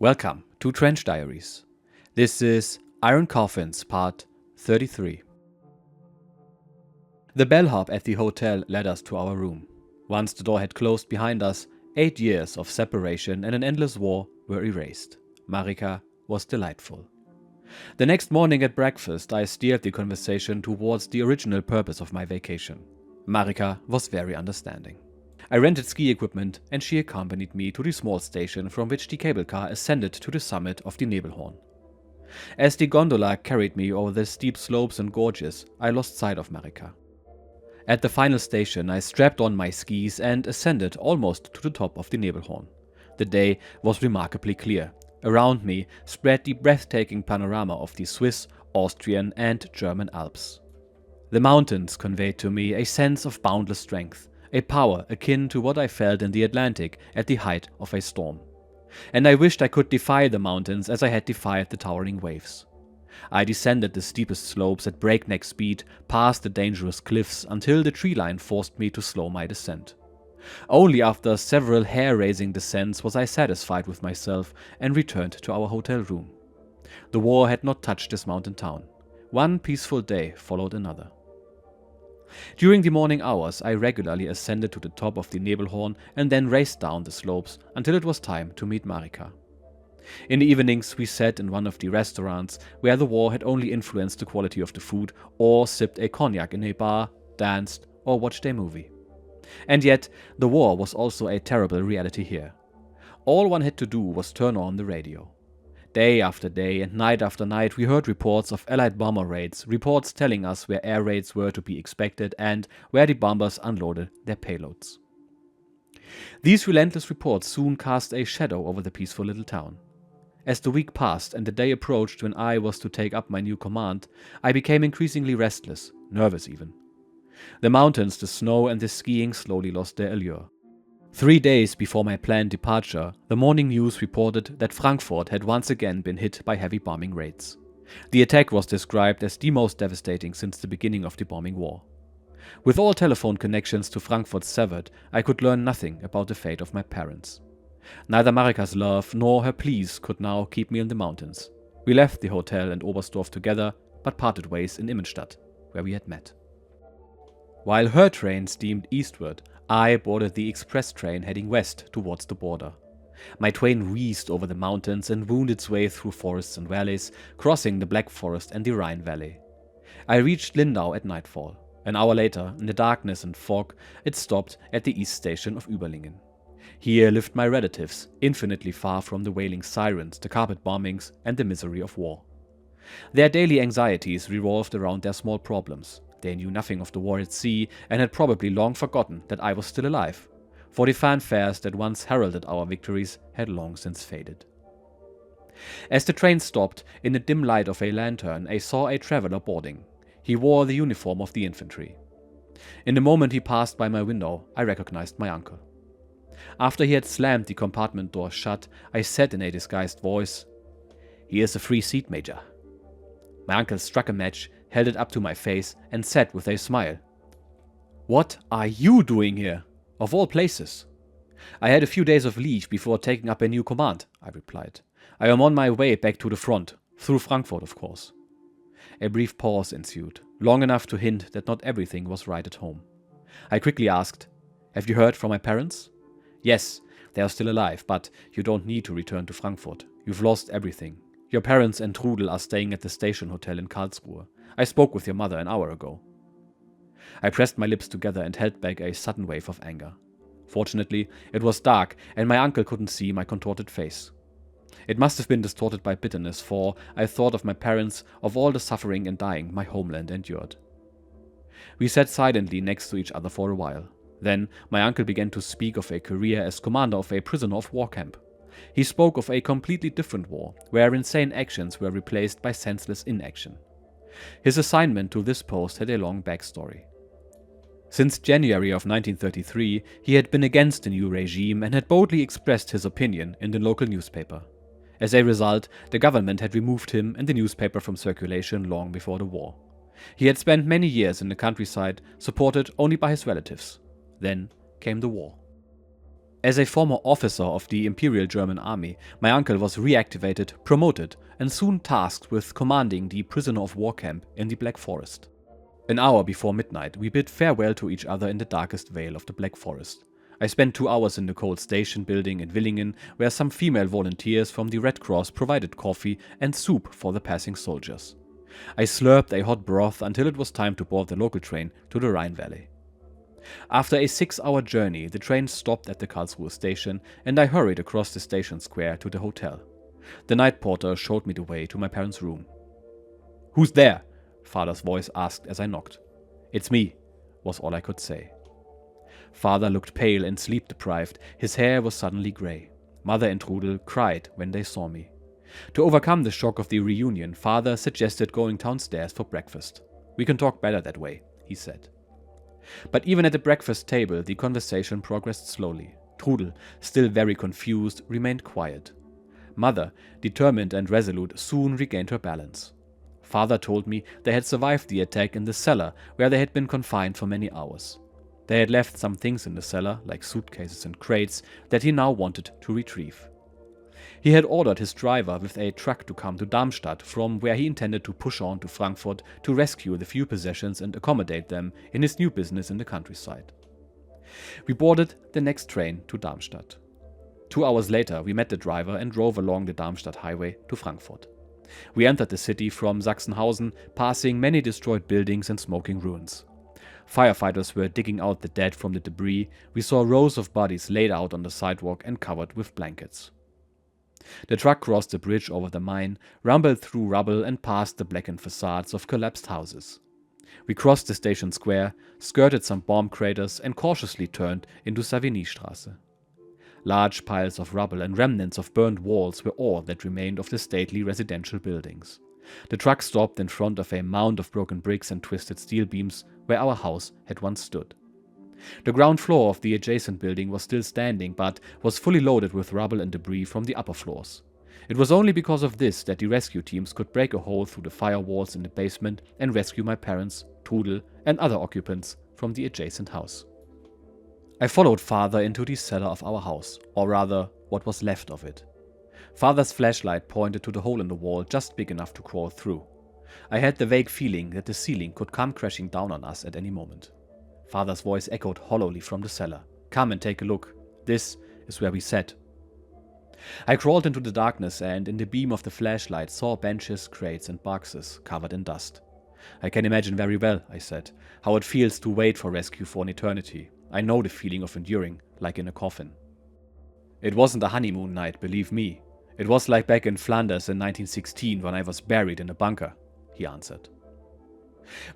Welcome to Trench Diaries. This is Iron Coffins Part 33. The bellhop at the hotel led us to our room. Once the door had closed behind us, 8 years of separation and an endless war were erased. Marika was delightful. The next morning at breakfast, I steered the conversation towards the original purpose of my vacation. Marika was very understanding. I rented ski equipment and she accompanied me to the small station from which the cable car ascended to the summit of the Nebelhorn. As the gondola carried me over the steep slopes and gorges, I lost sight of Marika. At the final station, I strapped on my skis and ascended almost to the top of the Nebelhorn. The day was remarkably clear. Around me spread the breathtaking panorama of the Swiss, Austrian and German Alps. The mountains conveyed to me a sense of boundless strength, a power akin to what I felt in the Atlantic at the height of a storm. And I wished I could defy the mountains as I had defied the towering waves. I descended the steepest slopes at breakneck speed, past the dangerous cliffs, until the tree line forced me to slow my descent. Only after several hair-raising descents was I satisfied with myself and returned to our hotel room. The war had not touched this mountain town. One peaceful day followed another. During the morning hours, I regularly ascended to the top of the Nebelhorn and then raced down the slopes until it was time to meet Marika. In the evenings, we sat in one of the restaurants where the war had only influenced the quality of the food, or sipped a cognac in a bar, danced, or watched a movie. And yet, the war was also a terrible reality here. All one had to do was turn on the radio. Day after day and night after night we heard reports of Allied bomber raids, reports telling us where air raids were to be expected and where the bombers unloaded their payloads. These relentless reports soon cast a shadow over the peaceful little town. As the week passed and the day approached when I was to take up my new command, I became increasingly restless, nervous even. The mountains, the snow and the skiing slowly lost their allure. 3 days before my planned departure, the morning news reported that Frankfurt had once again been hit by heavy bombing raids. The attack was described as the most devastating since the beginning of the bombing war. With all telephone connections to Frankfurt severed, I could learn nothing about the fate of my parents. Neither Marika's love nor her pleas could now keep me in the mountains. We left the hotel in Oberstdorf together, but parted ways in Immenstadt, where we had met. While her train steamed eastward, I boarded the express train heading west towards the border. My train raced over the mountains and wound its way through forests and valleys, crossing the Black Forest and the Rhine Valley. I reached Lindau at nightfall. An hour later, in the darkness and fog, it stopped at the east station of Überlingen. Here lived my relatives, infinitely far from the wailing sirens, the carpet bombings, and the misery of war. Their daily anxieties revolved around their small problems. They knew nothing of the war at sea and had probably long forgotten that I was still alive, for the fanfares that once heralded our victories had long since faded. As the train stopped, in the dim light of a lantern, I saw a traveler boarding. He wore the uniform of the infantry. In the moment he passed by my window, I recognized my uncle. After he had slammed the compartment door shut, I said in a disguised voice, "Here's a free seat, Major." My uncle struck a match, held it up to my face, and said with a smile, "What are you doing here, of all places?" "I had a few days of leave before taking up a new command," I replied. "I am on my way back to the front, through Frankfurt, of course." A brief pause ensued, long enough to hint that not everything was right at home. I quickly asked, "Have you heard from my parents?" "Yes, they are still alive, but you don't need to return to Frankfurt. You've lost everything. Your parents and Trudel are staying at the station hotel in Karlsruhe. I spoke with your mother an hour ago." I pressed my lips together and held back a sudden wave of anger. Fortunately, it was dark and my uncle couldn't see my contorted face. It must have been distorted by bitterness, for I thought of my parents, of all the suffering and dying my homeland endured. We sat silently next to each other for a while. Then my uncle began to speak of a career as commander of a prisoner of war camp. He spoke of a completely different war, where insane actions were replaced by senseless inaction. His assignment to this post had a long backstory. Since January of 1933, he had been against the new regime and had boldly expressed his opinion in the local newspaper. As a result, the government had removed him and the newspaper from circulation long before the war. He had spent many years in the countryside, supported only by his relatives. Then came the war. As a former officer of the Imperial German Army, my uncle was reactivated, promoted, and soon tasked with commanding the prisoner of war camp in the Black Forest. An hour before midnight, we bid farewell to each other in the darkest vale of the Black Forest. I spent 2 hours in the cold station building in Villingen, where some female volunteers from the Red Cross provided coffee and soup for the passing soldiers. I slurped a hot broth until it was time to board the local train to the Rhine Valley. After a 6-hour journey, the train stopped at the Karlsruhe station, and I hurried across the station square to the hotel. The night porter showed me the way to my parents' room. "Who's there?" Father's voice asked as I knocked. "It's me," was all I could say. Father looked pale and sleep-deprived. His hair was suddenly grey. Mother and Trudel cried when they saw me. To overcome the shock of the reunion, Father suggested going downstairs for breakfast. "We can talk better that way," he said. But even at the breakfast table, the conversation progressed slowly. Trudel, still very confused, remained quiet. Mother, determined and resolute, soon regained her balance. Father told me they had survived the attack in the cellar, where they had been confined for many hours. They had left some things in the cellar, like suitcases and crates, that he now wanted to retrieve. He had ordered his driver with a truck to come to Darmstadt, from where he intended to push on to Frankfurt to rescue the few possessions and accommodate them in his new business in the countryside. We boarded the next train to Darmstadt. 2 hours later, we met the driver and drove along the Darmstadt highway to Frankfurt. We entered the city from Sachsenhausen, passing many destroyed buildings and smoking ruins. Firefighters were digging out the dead from the debris. We saw rows of bodies laid out on the sidewalk and covered with blankets. The truck crossed the bridge over the Main, rumbled through rubble and past the blackened facades of collapsed houses. We crossed the station square, skirted some bomb craters and cautiously turned into Savignystraße. Large piles of rubble and remnants of burned walls were all that remained of the stately residential buildings. The truck stopped in front of a mound of broken bricks and twisted steel beams where our house had once stood. The ground floor of the adjacent building was still standing, but was fully loaded with rubble and debris from the upper floors. It was only because of this that the rescue teams could break a hole through the firewalls in the basement and rescue my parents, Trudel, and other occupants from the adjacent house. I followed Father into the cellar of our house, or rather, what was left of it. Father's flashlight pointed to the hole in the wall just big enough to crawl through. I had the vague feeling that the ceiling could come crashing down on us at any moment. Father's voice echoed hollowly from the cellar. "Come and take a look. This is where we sat." I crawled into the darkness and, in the beam of the flashlight, saw benches, crates and boxes covered in dust. "I can imagine very well," I said, "how it feels to wait for rescue for an eternity. I know the feeling of enduring, like in a coffin." "It wasn't a honeymoon night, believe me. It was like back in Flanders in 1916 when I was buried in a bunker," he answered.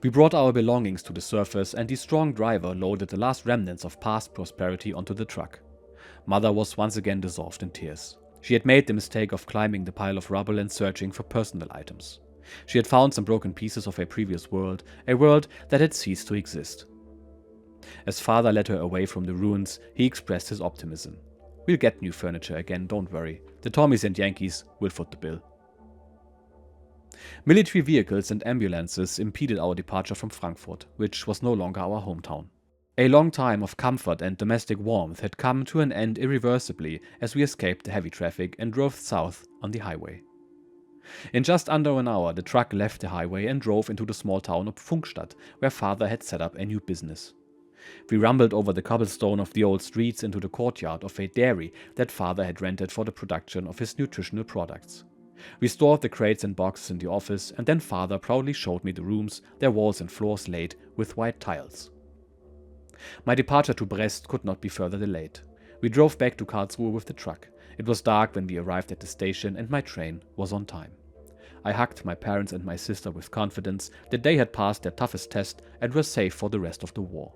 We brought our belongings to the surface, and the strong driver loaded the last remnants of past prosperity onto the truck. Mother was once again dissolved in tears. She had made the mistake of climbing the pile of rubble and searching for personal items. She had found some broken pieces of a previous world, a world that had ceased to exist. As Father led her away from the ruins, he expressed his optimism. "We'll get new furniture again, don't worry. The Tommies and Yankees will foot the bill." Military vehicles and ambulances impeded our departure from Frankfurt, which was no longer our hometown. A long time of comfort and domestic warmth had come to an end irreversibly as we escaped the heavy traffic and drove south on the highway. In just under an hour, the truck left the highway and drove into the small town of Pfungstadt, where Father had set up a new business. We rumbled over the cobblestone of the old streets into the courtyard of a dairy that Father had rented for the production of his nutritional products. We stored the crates and boxes in the office, and then Father proudly showed me the rooms, their walls and floors laid with white tiles. My departure to Brest could not be further delayed. We drove back to Karlsruhe with the truck. It was dark when we arrived at the station, and my train was on time. I hugged my parents and my sister with confidence that they had passed their toughest test and were safe for the rest of the war.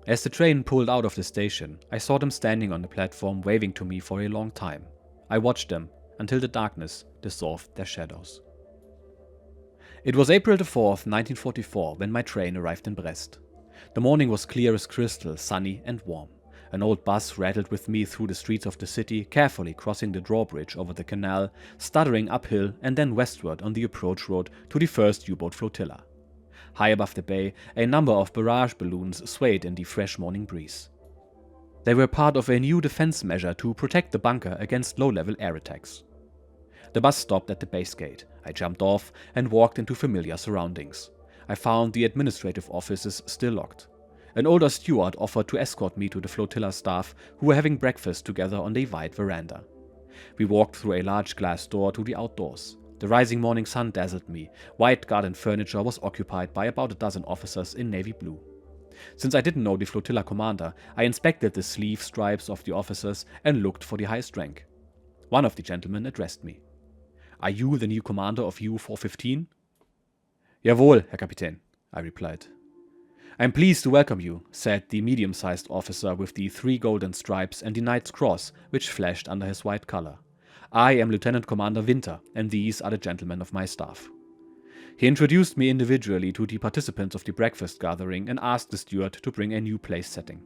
As the train pulled out of the station, I saw them standing on the platform waving to me for a long time. I watched them until the darkness dissolved their shadows. It was April the 4th, 1944, when my train arrived in Brest. The morning was clear as crystal, sunny and warm. An old bus rattled with me through the streets of the city, carefully crossing the drawbridge over the canal, stuttering uphill and then westward on the approach road to the first U-boat flotilla. High above the bay, a number of barrage balloons swayed in the fresh morning breeze. They were part of a new defense measure to protect the bunker against low-level air attacks. The bus stopped at the base gate. I jumped off and walked into familiar surroundings. I found the administrative offices still locked. An older steward offered to escort me to the flotilla staff who were having breakfast together on a wide veranda. We walked through a large glass door to the outdoors. The rising morning sun dazzled me. White garden furniture was occupied by about a dozen officers in navy blue. Since I didn't know the flotilla commander, I inspected the sleeve stripes of the officers and looked for the highest rank. One of the gentlemen addressed me. "Are you the new commander of U-415? "Jawohl, Herr Kapitän," I replied. "I'm pleased to welcome you," said the medium-sized officer with the 3 golden stripes and the Knight's Cross, which flashed under his white collar. "I am Lieutenant Commander Winter, and these are the gentlemen of my staff." He introduced me individually to the participants of the breakfast gathering and asked the steward to bring a new place setting.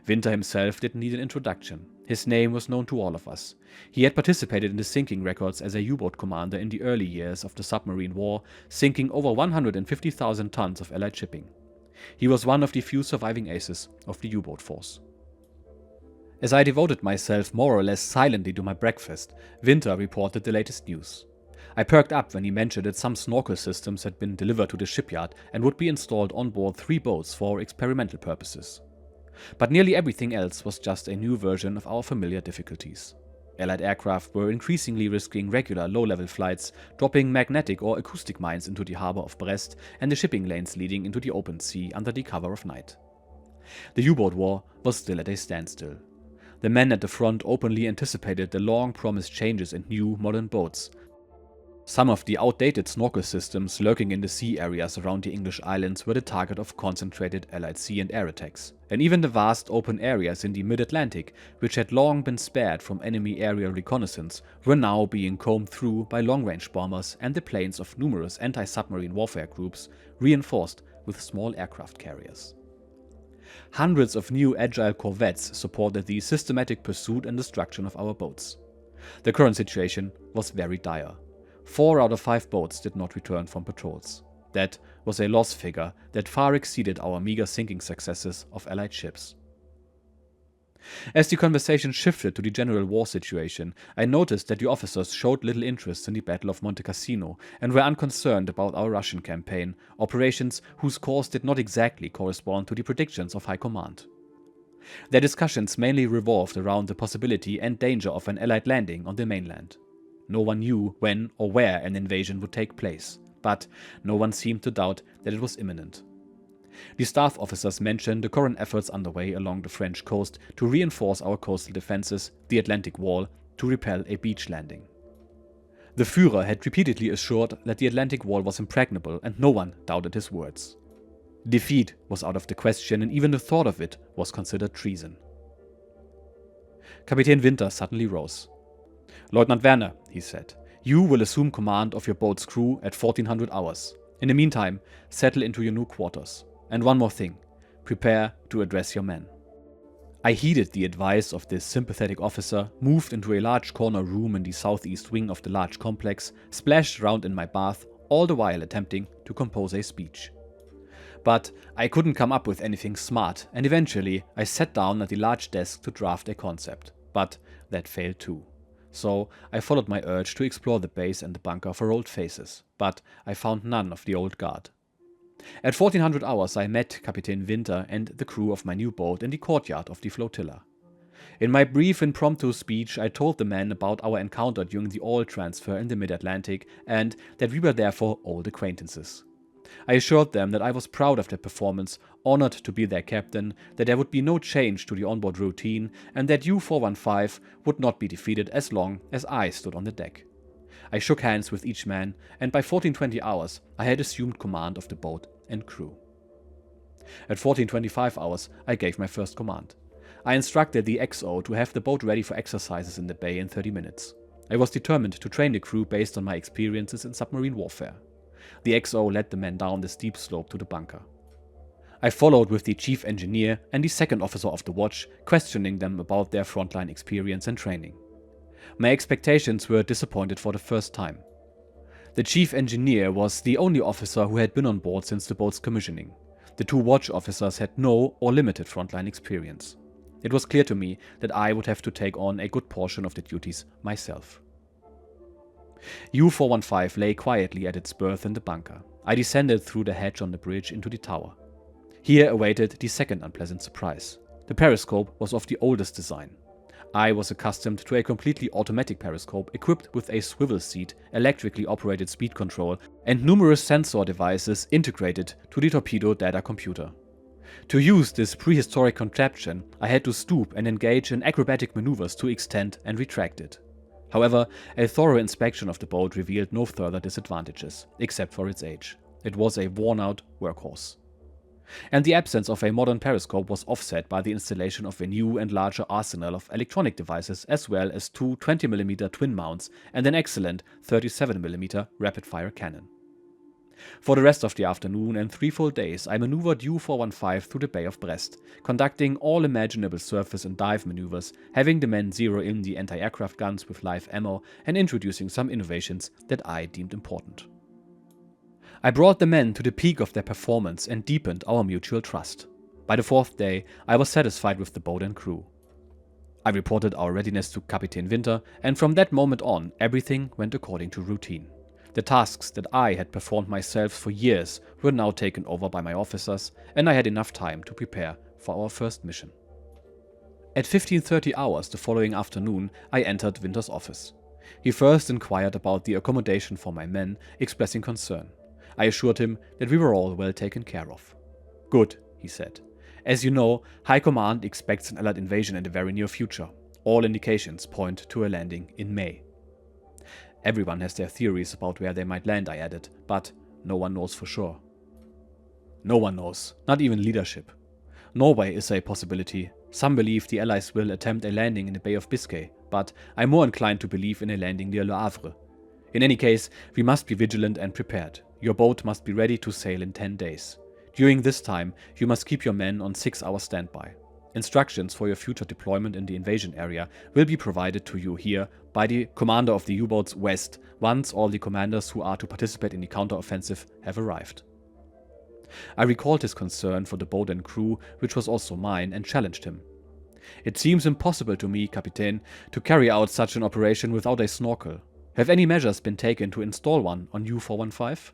Winter himself didn't need an introduction. His name was known to all of us. He had participated in the sinking records as a U-boat commander in the early years of the submarine war, sinking over 150,000 tons of Allied shipping. He was one of the few surviving aces of the U-boat force. As I devoted myself more or less silently to my breakfast, Winter reported the latest news. I perked up when he mentioned that some snorkel systems had been delivered to the shipyard and would be installed on board 3 boats for experimental purposes. But nearly everything else was just a new version of our familiar difficulties. Allied aircraft were increasingly risking regular low-level flights, dropping magnetic or acoustic mines into the harbor of Brest and the shipping lanes leading into the open sea under the cover of night. The U-boat war was still at a standstill. The men at the front openly anticipated the long-promised changes in new, modern boats. Some of the outdated snorkel systems lurking in the sea areas around the English islands were the target of concentrated Allied sea and air attacks, and even the vast open areas in the mid-Atlantic, which had long been spared from enemy aerial reconnaissance, were now being combed through by long-range bombers and the planes of numerous anti-submarine warfare groups, reinforced with small aircraft carriers. Hundreds of new agile corvettes supported the systematic pursuit and destruction of our boats. The current situation was very dire. 4 out of 5 boats did not return from patrols. That was a loss figure that far exceeded our meager sinking successes of Allied ships. As the conversation shifted to the general war situation, I noticed that the officers showed little interest in the Battle of Monte Cassino and were unconcerned about our Russian campaign, operations whose course did not exactly correspond to the predictions of High Command. Their discussions mainly revolved around the possibility and danger of an Allied landing on the mainland. No one knew when or where an invasion would take place, but no one seemed to doubt that it was imminent. The staff officers mentioned the current efforts underway along the French coast to reinforce our coastal defenses, the Atlantic Wall, to repel a beach landing. The Führer had repeatedly assured that the Atlantic Wall was impregnable, and no one doubted his words. Defeat was out of the question, and even the thought of it was considered treason. Kapitän Winter suddenly rose. "Lieutenant Werner," he said, "you will assume command of your boat's crew at 1400 hours. In the meantime, settle into your new quarters. And one more thing, prepare to address your men." I heeded the advice of this sympathetic officer, moved into a large corner room in the southeast wing of the large complex, splashed around in my bath, all the while attempting to compose a speech. But I couldn't come up with anything smart, and eventually I sat down at the large desk to draft a concept. But that failed too. So I followed my urge to explore the base and the bunker for old faces, but I found none of the old guard. At 1400 hours I met Kapitän Winter and the crew of my new boat in the courtyard of the flotilla. In my brief impromptu speech I told the men about our encounter during the oil transfer in the mid-Atlantic and that we were therefore old acquaintances. I assured them that I was proud of their performance, honored to be their captain, that there would be no change to the onboard routine, and that U-415 would not be defeated as long as I stood on the deck. I shook hands with each man, and by 1420 hours I had assumed command of the boat and crew. At 1425 hours I gave my first command. I instructed the XO to have the boat ready for exercises in the bay in 30 minutes. I was determined to train the crew based on my experiences in submarine warfare. The XO led the men down the steep slope to the bunker. I followed with the chief engineer and the second officer of the watch, questioning them about their frontline experience and training. My expectations were disappointed for the first time. The chief engineer was the only officer who had been on board since the boat's commissioning. The 2 watch officers had no or limited frontline experience. It was clear to me that I would have to take on a good portion of the duties myself. U-415 lay quietly at its berth in the bunker. I descended through the hatch on the bridge into the tower. Here awaited the second unpleasant surprise. The periscope was of the oldest design. I was accustomed to a completely automatic periscope equipped with a swivel seat, electrically operated speed control, and numerous sensor devices integrated to the torpedo data computer. To use this prehistoric contraption, I had to stoop and engage in acrobatic maneuvers to extend and retract it. However, a thorough inspection of the boat revealed no further disadvantages, except for its age. It was a worn-out workhorse. And the absence of a modern periscope was offset by the installation of a new and larger arsenal of electronic devices, as well as two 20mm twin mounts and an excellent 37mm rapid-fire cannon. For the rest of the afternoon and 3 full days, I maneuvered U-415 through the Bay of Brest, conducting all imaginable surface and dive maneuvers, having the men zero in the anti-aircraft guns with live ammo, and introducing some innovations that I deemed important. I brought the men to the peak of their performance and deepened our mutual trust. By the 4th day, I was satisfied with the boat and crew. I reported our readiness to Captain Winter, and from that moment on, everything went according to routine. The tasks that I had performed myself for years were now taken over by my officers, and I had enough time to prepare for our first mission. At 15:30 hours the following afternoon, I entered Winter's office. He first inquired about the accommodation for my men, expressing concern. I assured him that we were all well taken care of. "Good," he said. "As you know, High Command expects an Allied invasion in the very near future. All indications point to a landing in May." "Everyone has their theories about where they might land," I added, "but no one knows for sure." "No one knows, not even leadership. Norway is a possibility. Some believe the Allies will attempt a landing in the Bay of Biscay, but I'm more inclined to believe in a landing near Le Havre. In any case, we must be vigilant and prepared. Your boat must be ready to sail in 10 days. During this time, you must keep your men on 6-hour standby. Instructions for your future deployment in the invasion area will be provided to you here by the commander of the U-boats West once all the commanders who are to participate in the counteroffensive have arrived." I recalled his concern for the boat and crew, which was also mine, and challenged him. "It seems impossible to me, Captain, to carry out such an operation without a snorkel. Have any measures been taken to install one on U-415?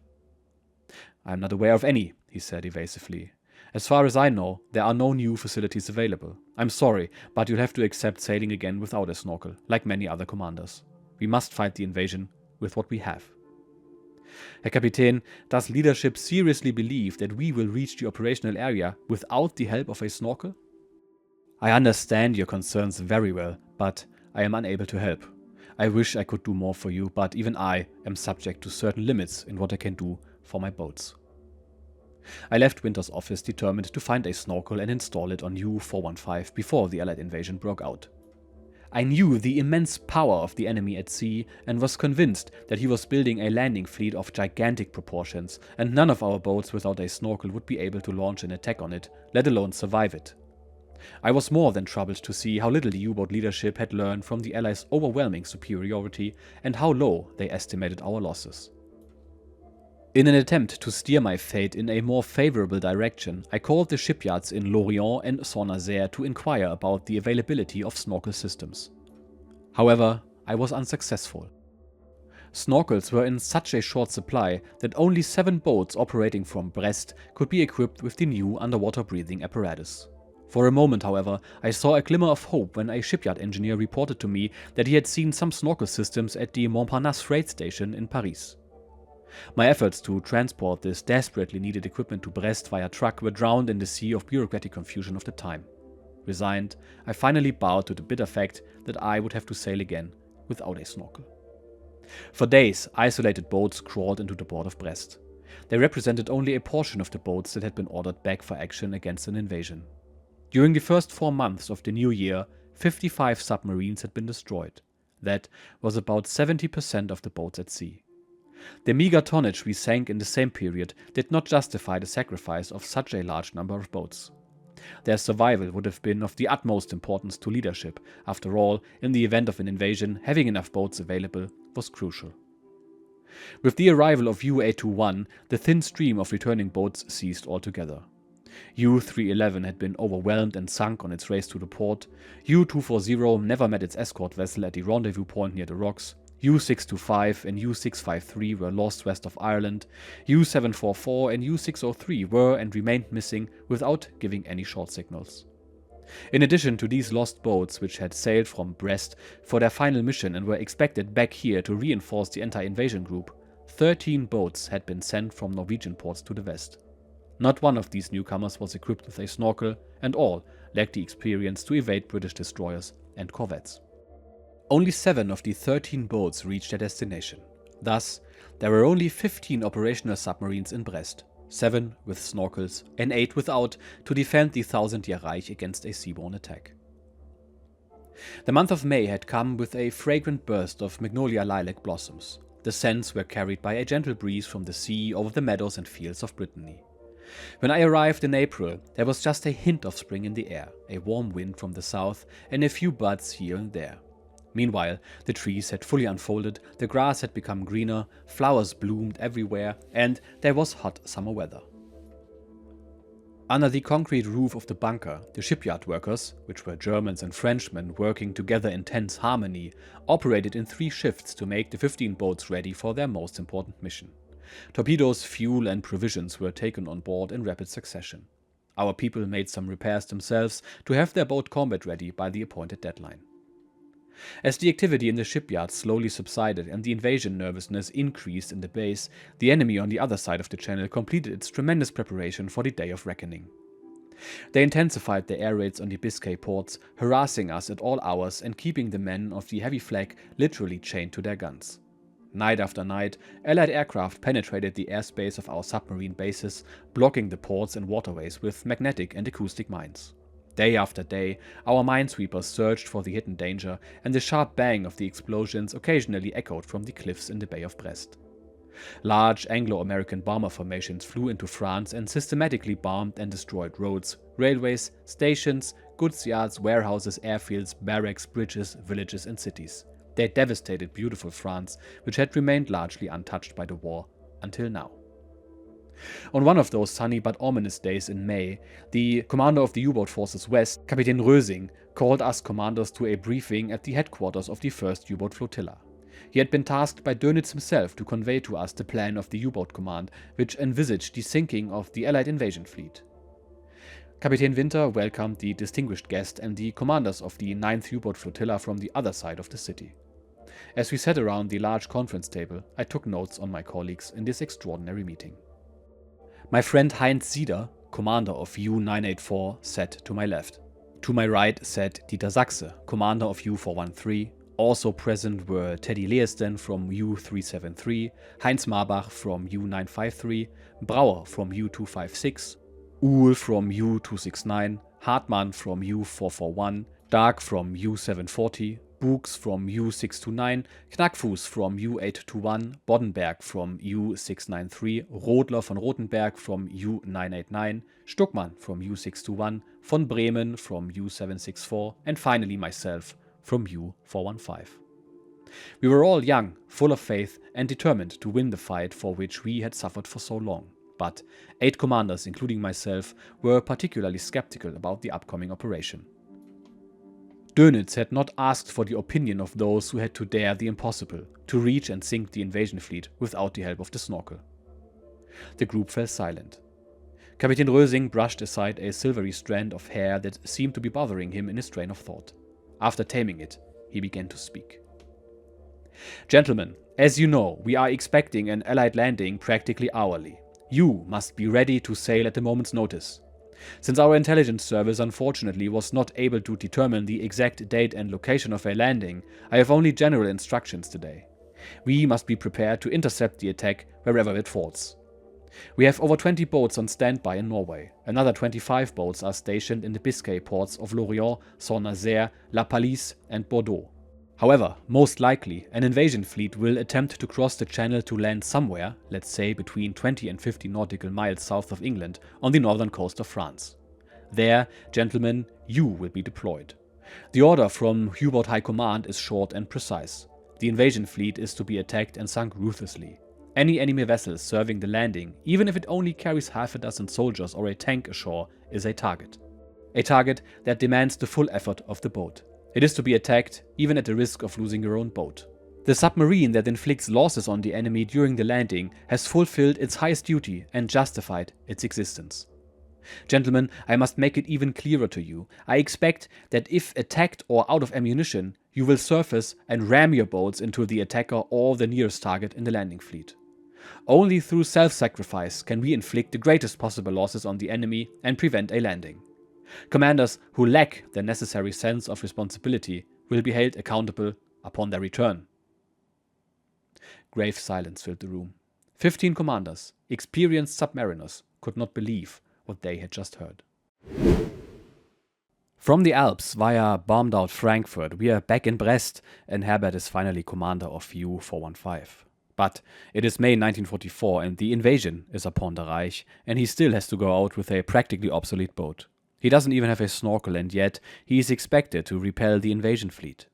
"I am not aware of any," he said evasively. "As far as I know, there are no new facilities available. I'm sorry, but you'll have to accept sailing again without a snorkel, like many other commanders. We must fight the invasion with what we have." "Herr Kapitän, does leadership seriously believe that we will reach the operational area without the help of a snorkel?" "I understand your concerns very well, but I am unable to help. I wish I could do more for you, but even I am subject to certain limits in what I can do for my boats." I left Winter's office determined to find a snorkel and install it on U-415 before the Allied invasion broke out. I knew the immense power of the enemy at sea and was convinced that he was building a landing fleet of gigantic proportions, and none of our boats without a snorkel would be able to launch an attack on it, let alone survive it. I was more than troubled to see how little the U-boat leadership had learned from the Allies' overwhelming superiority and how low they estimated our losses. In an attempt to steer my fate in a more favorable direction, I called the shipyards in Lorient and Saint-Nazaire to inquire about the availability of snorkel systems. However, I was unsuccessful. Snorkels were in such a short supply that only 7 boats operating from Brest could be equipped with the new underwater breathing apparatus. For a moment, however, I saw a glimmer of hope when a shipyard engineer reported to me that he had seen some snorkel systems at the Montparnasse freight station in Paris. My efforts to transport this desperately needed equipment to Brest via truck were drowned in the sea of bureaucratic confusion of the time. Resigned, I finally bowed to the bitter fact that I would have to sail again without a snorkel. For days, isolated boats crawled into the port of Brest. They represented only a portion of the boats that had been ordered back for action against an invasion. During the first 4 months of the new year, 55 submarines had been destroyed. That was about 70% of the boats at sea. The meager tonnage we sank in the same period did not justify the sacrifice of such a large number of boats. Their survival would have been of the utmost importance to leadership. After all, in the event of an invasion, having enough boats available was crucial. With the arrival of UA-21, the thin stream of returning boats ceased altogether. U-311 had been overwhelmed and sunk on its race to the port. U-240 never met its escort vessel at the rendezvous point near the rocks. U-625 and U-653 were lost west of Ireland. U-744 and U-603 were and remained missing without giving any short signals. In addition to these lost boats, which had sailed from Brest for their final mission and were expected back here to reinforce the anti-invasion group, 13 boats had been sent from Norwegian ports to the west. Not one of these newcomers was equipped with a snorkel, and all lacked the experience to evade British destroyers and corvettes. Only 7 of the 13 boats reached their destination. Thus, there were only 15 operational submarines in Brest, 7 with snorkels and 8 without, to defend the Thousand-Year Reich against a seaborne attack. The month of May had come with a fragrant burst of magnolia lilac blossoms. The scents were carried by a gentle breeze from the sea over the meadows and fields of Brittany. When I arrived in April, there was just a hint of spring in the air, a warm wind from the south, and a few buds here and there. Meanwhile, the trees had fully unfolded, the grass had become greener, flowers bloomed everywhere, and there was hot summer weather. Under the concrete roof of the bunker, the shipyard workers, which were Germans and Frenchmen working together in tense harmony, operated in 3 shifts to make the 15 boats ready for their most important mission. Torpedoes, fuel and provisions were taken on board in rapid succession. Our people made some repairs themselves to have their boat combat ready by the appointed deadline. As the activity in the shipyard slowly subsided and the invasion nervousness increased in the base, the enemy on the other side of the channel completed its tremendous preparation for the day of reckoning. They intensified their air raids on the Biscay ports, harassing us at all hours and keeping the men of the heavy flag literally chained to their guns. Night after night, Allied aircraft penetrated the airspace of our submarine bases, blocking the ports and waterways with magnetic and acoustic mines. Day after day, our minesweepers searched for the hidden danger, and the sharp bang of the explosions occasionally echoed from the cliffs in the Bay of Brest. Large Anglo-American bomber formations flew into France and systematically bombed and destroyed roads, railways, stations, goods yards, warehouses, airfields, barracks, bridges, villages and cities. They devastated beautiful France, which had remained largely untouched by the war until now. On one of those sunny but ominous days in May, the commander of the U-boat forces West, Kapitän Rösing, called us commanders to a briefing at the headquarters of the 1st U-boat flotilla. He had been tasked by Dönitz himself to convey to us the plan of the U-boat command, which envisaged the sinking of the Allied invasion fleet. Kapitän Winter welcomed the distinguished guest and the commanders of the 9th U-boat flotilla from the other side of the city. As we sat around the large conference table, I took notes on my colleagues in this extraordinary meeting. My friend Heinz Sieder, commander of U-984, sat to my left. To my right sat Dieter Sachse, commander of U-413. Also present were Teddy Leesden from U-373, Heinz Marbach from U-953, Brauer from U-256, Uhl from U-269, Hartmann from U-441, Dark from U-740, Books from U-629, Knackfuß from U-821, Boddenberg from U-693, Rodler von Rothenberg from U-989, Stuckmann from U-621, von Bremen from U-764, and finally myself from U-415. We were all young, full of faith, and determined to win the fight for which we had suffered for so long. But 8 commanders, including myself, were particularly skeptical about the upcoming operation. Dönitz had not asked for the opinion of those who had to dare the impossible, to reach and sink the invasion fleet without the help of the snorkel. The group fell silent. Kapitän Rösing brushed aside a silvery strand of hair that seemed to be bothering him in his train of thought. After taming it, he began to speak. Gentlemen, as you know, we are expecting an Allied landing practically hourly. You must be ready to sail at a moment's notice. Since our intelligence service unfortunately was not able to determine the exact date and location of a landing, I have only general instructions today. We must be prepared to intercept the attack wherever it falls. We have over 20 boats on standby in Norway. Another 25 boats are stationed in the Biscay ports of Lorient, Saint-Nazaire, La Pallice and Bordeaux. However, most likely, an invasion fleet will attempt to cross the channel to land somewhere, let's say between 20 and 50 nautical miles south of England, on the northern coast of France. There, gentlemen, you will be deployed. The order from U-boat High Command is short and precise. The invasion fleet is to be attacked and sunk ruthlessly. Any enemy vessel serving the landing, even if it only carries half a dozen soldiers or a tank ashore, is a target. A target that demands the full effort of the boat. It is to be attacked, even at the risk of losing your own boat. The submarine that inflicts losses on the enemy during the landing has fulfilled its highest duty and justified its existence. Gentlemen, I must make it even clearer to you. I expect that if attacked or out of ammunition, you will surface and ram your boats into the attacker or the nearest target in the landing fleet. Only through self-sacrifice can we inflict the greatest possible losses on the enemy and prevent a landing. Commanders who lack the necessary sense of responsibility will be held accountable upon their return. Grave silence filled the room. 15 commanders, experienced submariners, could not believe what they had just heard. From the Alps via bombed-out Frankfurt, we are back in Brest, and Herbert is finally commander of U-415. But it is May 1944 and the invasion is upon the Reich, and he still has to go out with a practically obsolete boat. He doesn't even have a snorkel, and yet he is expected to repel the invasion fleet.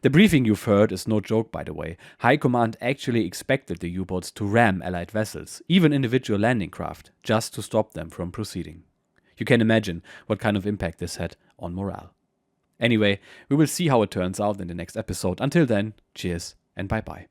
The briefing you've heard is no joke, by the way. High Command actually expected the U-boats to ram Allied vessels, even individual landing craft, just to stop them from proceeding. You can imagine what kind of impact this had on morale. Anyway, we will see how it turns out in the next episode. Until then, cheers and bye-bye.